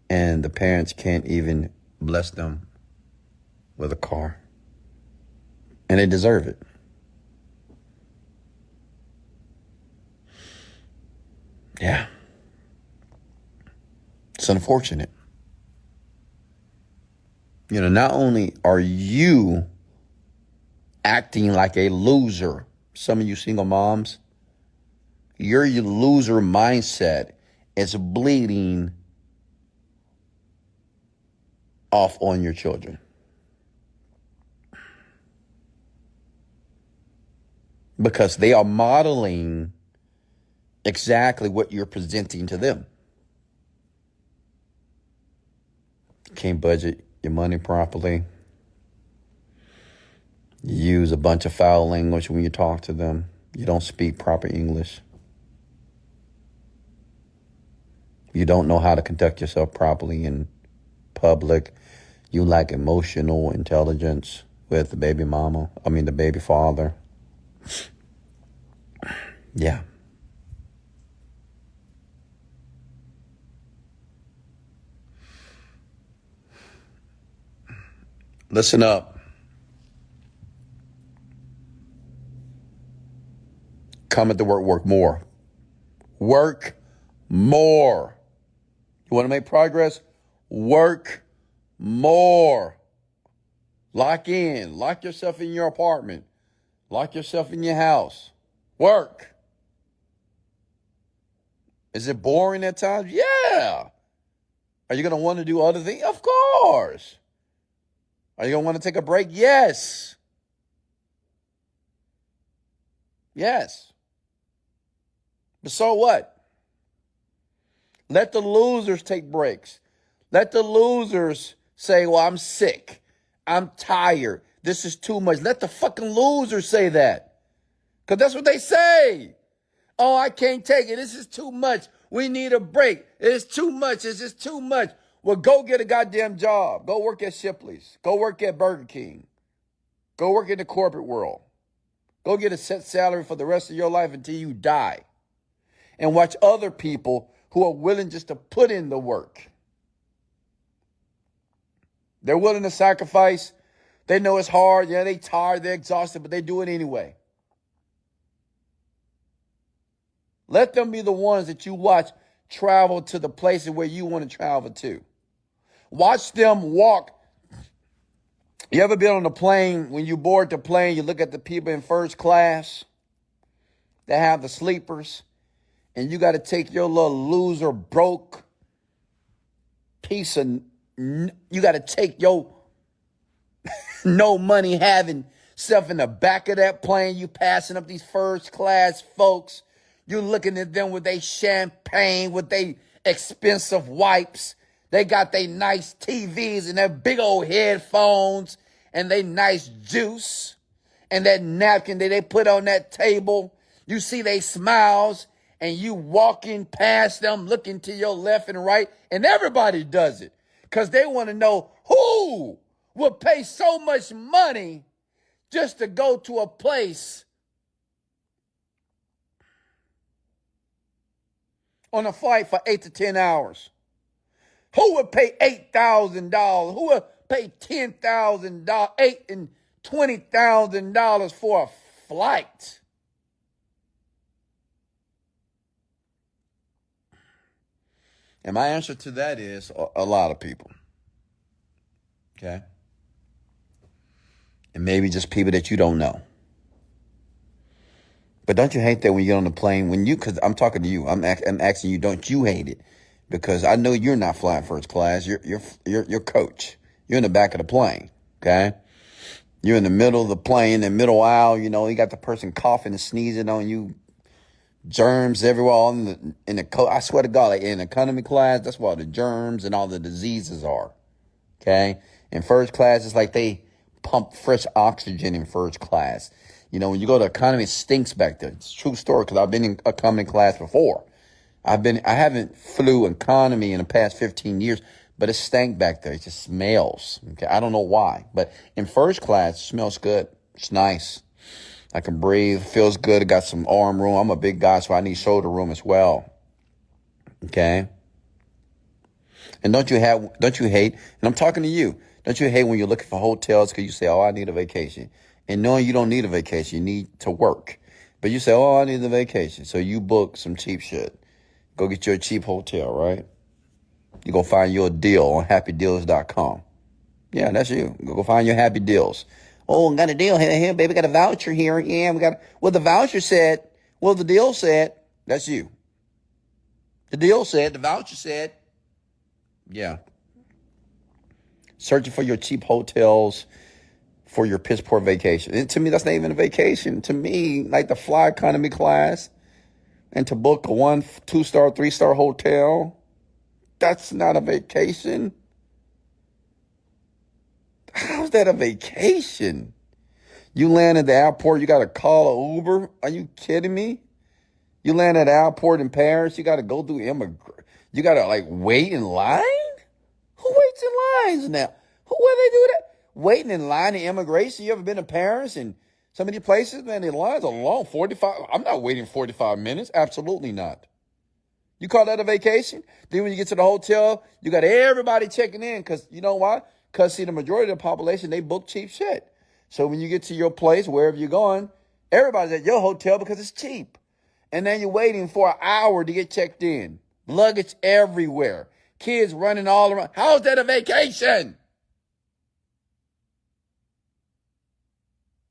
and the parents can't even bless them with a car, and they deserve it. Yeah. It's unfortunate. Not only are you acting like a loser, some of you single moms, your loser mindset is bleeding off on your children. Because they are modeling exactly what you're presenting to them. Can't budget your money properly. You use a bunch of foul language when you talk to them. You don't speak proper English. You don't know how to conduct yourself properly in public. You lack emotional intelligence with the baby father. Yeah. Listen up. Come at the work more. Work more. You want to make progress? Work more. Lock in. Lock yourself in your apartment. Lock yourself in your house. Work. Is it boring at times? Yeah. Are you going to want to do other things? Of course. Are you going to want to take a break? Yes. Yes. But so what? Let the losers take breaks. Let the losers say, well, I'm sick. I'm tired. This is too much. Let the fucking losers say that. Because that's what they say. Oh, I can't take it. This is too much. We need a break. It's too much. It's just too much. Well, go get a goddamn job. Go work at Shipley's. Go work at Burger King. Go work in the corporate world. Go get a set salary for the rest of your life until you die. And watch other people who are willing just to put in the work. They're willing to sacrifice. They know it's hard. Yeah, they tired. They're exhausted, but they do it anyway. Let them be the ones that you watch travel to the places where you want to travel to. Watch them walk. You ever been on a plane? When you board the plane, you look at the people in first class that have the sleepers, and you got to take your little loser, broke piece of, you got to take your no money having stuff in the back of that plane. You passing up these first class folks. You looking at them with their champagne, with their expensive wipes. They got their nice TVs and their big old headphones and they nice juice and that napkin that they put on that table. You see they smiles and you walking past them, looking to your left and right, and everybody does it because they want to know who will pay so much money just to go to a place on a flight for 8 to 10 hours. Who would pay $8,000? Who would pay $10,000, $8,000 and $20,000 for a flight? And my answer to that is a lot of people. Okay? And maybe just people that you don't know. But don't you hate that when you get on the plane, because I'm talking to you, I'm asking you, don't you hate it? Because I know you're not flying first class. You're coach. You're in the back of the plane. Okay? You're in the middle of the plane, the middle aisle, you got the person coughing and sneezing on you. Germs everywhere in the coat. I swear to God, like in economy class, that's where all the germs and all the diseases are. Okay? In first class, it's like they pump fresh oxygen in first class. When you go to economy, it stinks back there. It's a true story because I've been in economy class before. I haven't flew economy in the past 15 years, but it stank back there. It just smells. Okay? I don't know why, but in first class, it smells good. It's nice. I can breathe, feels good. I got some arm room. I'm a big guy, so I need shoulder room as well. Okay? And don't you hate, and I'm talking to you, don't you hate when you're looking for hotels because you say, oh, I need a vacation. And knowing you don't need a vacation, you need to work. But you say, oh, I need a vacation. So you book some cheap shit. Go get you a cheap hotel, right? You go find you a deal on happydeals.com. Yeah, that's you. Go find your happy deals. Oh, got a deal here, baby. Got a voucher here. Yeah, the voucher said. Well, the deal said. That's you. The deal said. The voucher said. Yeah. Searching for your cheap hotels for your piss poor vacation. And to me, that's not even a vacation. To me, like the fly economy class and to book a 1, 2-star, 3-star hotel, that's not a vacation. How's that a vacation? You land at the airport, you got to call an Uber? Are you kidding me? You land at the airport in Paris, you got to go through you got to wait in line? Who waits in lines now? Where they do that? Waiting in line in immigration? You ever been to Paris and so many places, man, the lines are long, 45. I'm not waiting 45 minutes. Absolutely not. You call that a vacation? Then when you get to the hotel, you got everybody checking in because you know why? Because, see, the majority of the population, they book cheap shit. So when you get to your place, wherever you're going, everybody's at your hotel because it's cheap. And then you're waiting for an hour to get checked in. Luggage everywhere. Kids running all around. How's that a vacation?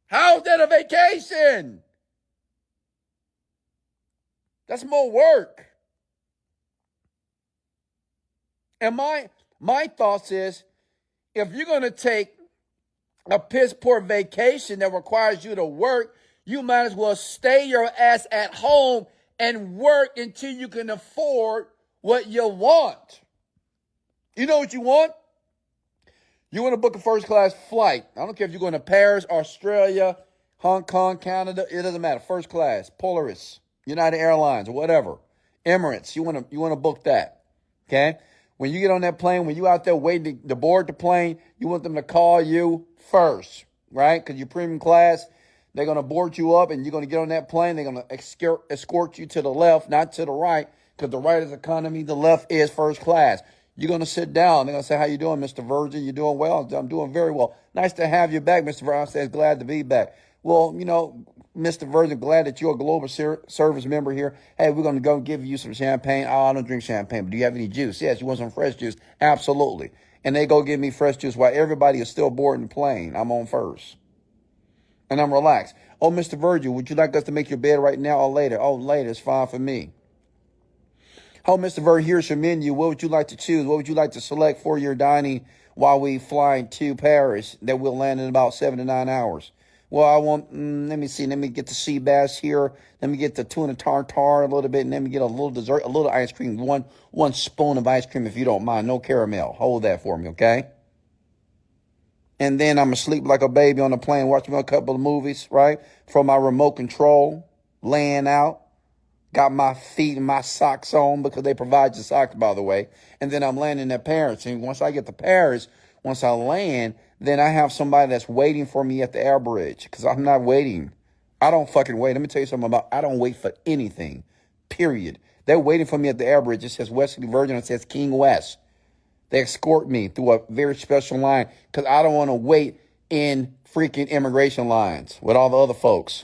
How's that a vacation? That's more work. And my thoughts is, if you're going to take a piss poor vacation that requires you to work, you might as well stay your ass at home and work until you can afford what you want. You know what you want? You want to book a first class flight. I don't care if you're going to Paris, Australia, Hong Kong, Canada. It doesn't matter. First class, Polaris, United Airlines, or whatever. Emirates. You want to book that. Okay? When you get on that plane, when you out there waiting to board the plane, you want them to call you first, right? Because you're premium class. They're going to board you up and you're going to get on that plane. They're going to escort you to the left, not to the right, because the right is economy, the left is first class. You're going to sit down. They're going to say, how you doing, Mr. Virgin? You doing well? I'm doing very well. Nice to have you back, Mr. Virgin. I said, glad to be back. Well, Mr. Virgin, glad that you're a global service member here. Hey, we're going to go give you some champagne. Oh, I don't drink champagne, but do you have any juice? Yes, you want some fresh juice? Absolutely. And they go give me fresh juice while everybody is still boarding the plane. I'm on first. And I'm relaxed. Oh, Mr. Virgin, would you like us to make your bed right now or later? Oh, later. It's fine for me. Oh, Mr. Virgin, here's your menu. What would you like to choose? What would you like to select for your dining while we flying to Paris that we'll land in about 7 to 9 hours. Well, I want, let me see, let me get the sea bass here. Let me get the tuna tartare a little bit, and let me get a little dessert, a little ice cream, one spoon of ice cream if you don't mind. No caramel. Hold that for me, okay? And then I'm asleep like a baby on the plane, watching a couple of movies, right? From my remote control, laying out. Got my feet and my socks on because they provide your socks, by the way. And then I'm landing at Paris. And once I get to Paris, once I land, then I have somebody that's waiting for me at the air bridge because I'm not waiting. I don't fucking wait. Let me tell you something about, I don't wait for anything, period. They're waiting for me at the air bridge. It says Wesley Virgin. It says King West. They escort me through a very special line because I don't want to wait in freaking immigration lines with all the other folks.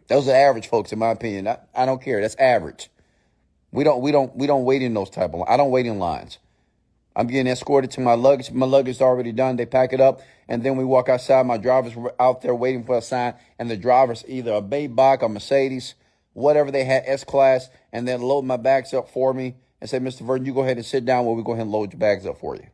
Those are average folks, in my opinion. I don't care. That's average. We don't wait in those type of lines. I don't wait in lines. I'm getting escorted to my luggage. My luggage is already done. They pack it up, and then we walk outside. My driver's out there waiting for a sign, and the driver's either a Maybach or Mercedes, whatever they had, S-Class, and then load my bags up for me and say, Mr. Virgin, you go ahead and sit down while we go ahead and load your bags up for you.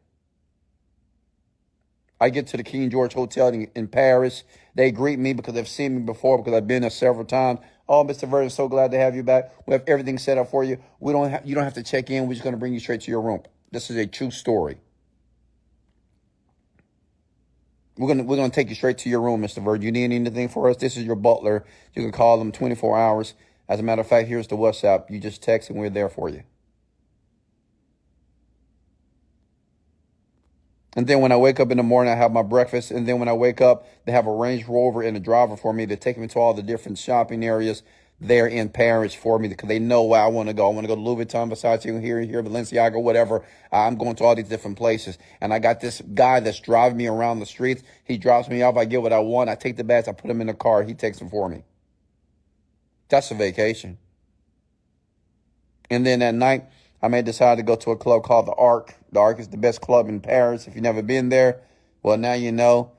I get to the King George Hotel in Paris. They greet me because they've seen me before because I've been there several times. Oh, Mr. Virgin, so glad to have you back. We have everything set up for you. You don't have to check in. We're just going to bring you straight to your room. This is a true story. We're gonna take you straight to your room, Mr. Virgin. You need anything for us? This is your butler. You can call them 24 hours. As a matter of fact, here's the WhatsApp. You just text and we're there for you. And then when I wake up in the morning, I have my breakfast. And then when I wake up, they have a Range Rover and a driver for me to take me to all the different shopping areas there in Paris for me because they know where I want to go. I want to go to Louis Vuitton, Versace, here, Balenciaga, whatever. I'm going to all these different places. And I got this guy that's driving me around the streets. He drops me off. I get what I want. I take the bags. I put them in the car. He takes them for me. That's a vacation. And then at night, I may decide to go to a club called the Arc. The Arc is the best club in Paris. If you've never been there, well, now you know.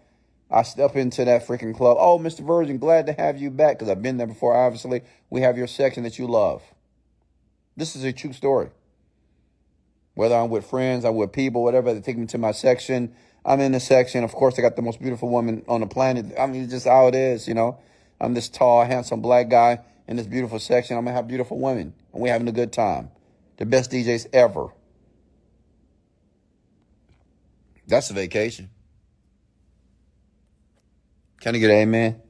I step into that freaking club. Oh, Mr. Virgin, glad to have you back because I've been there before, obviously. We have your section that you love. This is a true story. Whether I'm with friends, I'm with people, whatever, they take me to my section. I'm in the section. Of course, I got the most beautiful woman on the planet. I mean, it's just how it is, you know. I'm this tall, handsome black guy in this beautiful section. I'm going to have beautiful women, and we're having a good time. The best DJs ever. That's a vacation. Can I get an amen?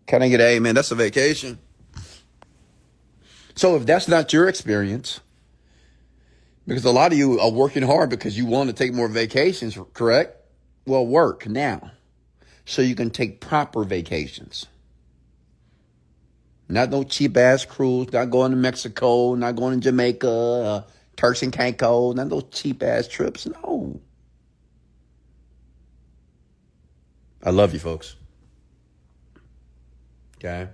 Can I get an amen? That's a vacation. So if that's not your experience, because a lot of you are working hard because you want to take more vacations, correct? Well, work now so you can take proper vacations. Not no cheap-ass cruise, not going to Mexico, not going to Jamaica, Turks and Caicos, not those cheap-ass trips. No. I love you, folks. Okay?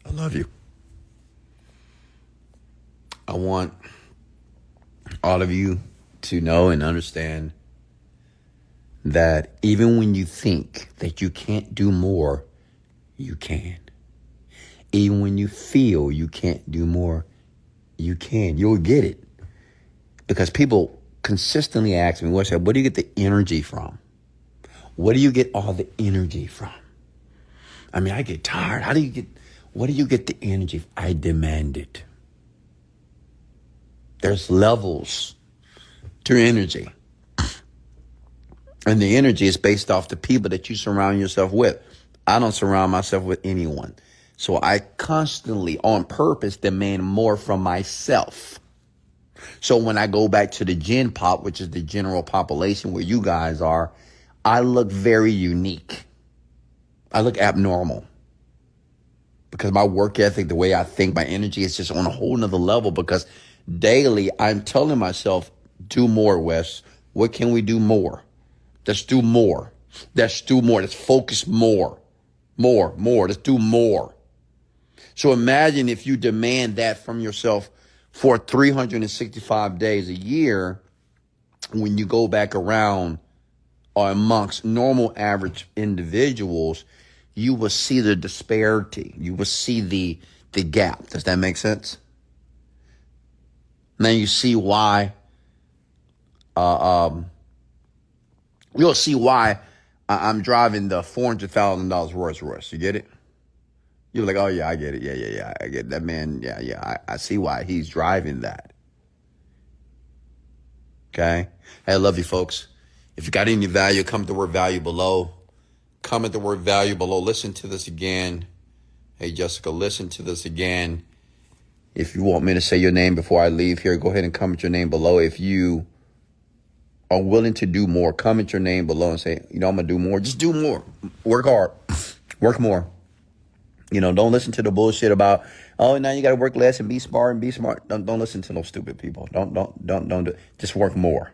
I love you. I want all of you to know and understand that even when you think that you can't do more, you can. Even when you feel you can't do more, you can. You'll get it. Because people consistently ask me, where do you get the energy from? Where do you get all the energy from? I mean, I get tired. Where do you get the energy? I demand it. There's levels to energy. And the energy is based off the people that you surround yourself with. I don't surround myself with anyone. So I constantly, on purpose, demand more from myself. So when I go back to the gen pop, which is the general population where you guys are, I look very unique. I look abnormal. Because my work ethic, the way I think, my energy is just on a whole nother level. Because daily, I'm telling myself, do more, Wes. What can we do more? Let's do more. Let's do more. Let's focus more. More. Let's do more. So imagine if you demand that from yourself for 365 days a year, when you go back around or amongst normal average individuals, you will see the disparity. You will see the gap. Does that make sense? Now you see why You'll see why I'm driving the $400,000 Rolls Royce. You get it? You're like, oh yeah, I get it. Yeah. I get that, man. Yeah. I see why he's driving that. Okay. Hey, I love you, folks. If you got any value, comment the word value below. Comment the word value below. Listen to this again. Hey, Jessica, listen to this again. If you want me to say your name before I leave here, go ahead and comment your name below. If you are willing to do more, comment your name below and say, I'm going to do more. Just do more. Work hard. Work more. Don't listen to the bullshit about, oh, now you got to work less and be smart and be smart. Don't listen to those stupid people. Don't do it. Just work more.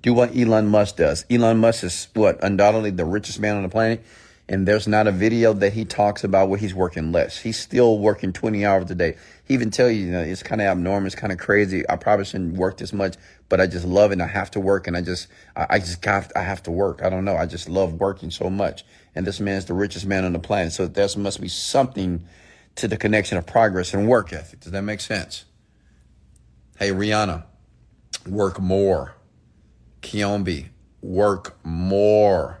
Do what Elon Musk does. Elon Musk is undoubtedly the richest man on the planet. And there's not a video that he talks about where he's working less. He's still working 20 hours a day. He even tell you, it's kind of abnormal. It's kind of crazy. I probably shouldn't work this much, but I just love it. And I have to work. And I have to work. I don't know. I just love working so much. And this man is the richest man on the planet. So there must be something to the connection of progress and work ethic. Does that make sense? Hey, Rihanna, work more. Kiombi, work more.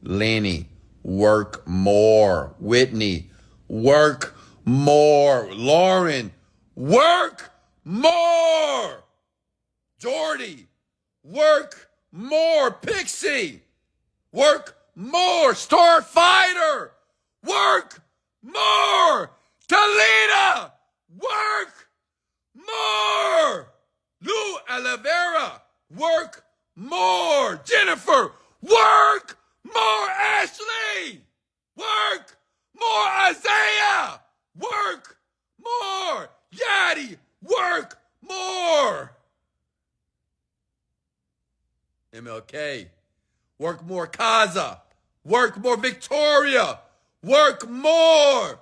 Lenny, work more. Whitney, work more. Lauren, work more. Jordy, work more. Pixie, work more. Starfighter, work more. Talita, work more. Lou Oliveira, work more. Jennifer, work more. Ashley, work more. Isaiah, work more. Yadi, work more. MLK, work more. Kaza, work more. Victoria, work more.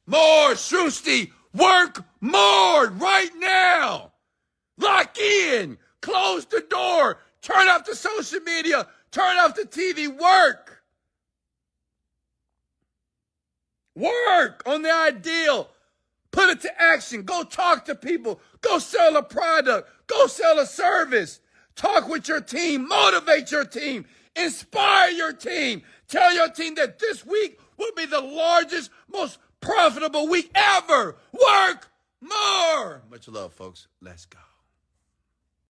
More. Shrusti, work more right now. Lock in. Close the door. Turn off the social media. Turn off the TV. Work. Work on the ideal. Put it to action. Go talk to people. Go sell a product. Go sell a service. Talk with your team. Motivate your team. Inspire your team. Tell your team that this week will be the largest, most profitable week ever. Work more. Much love, folks. Let's go.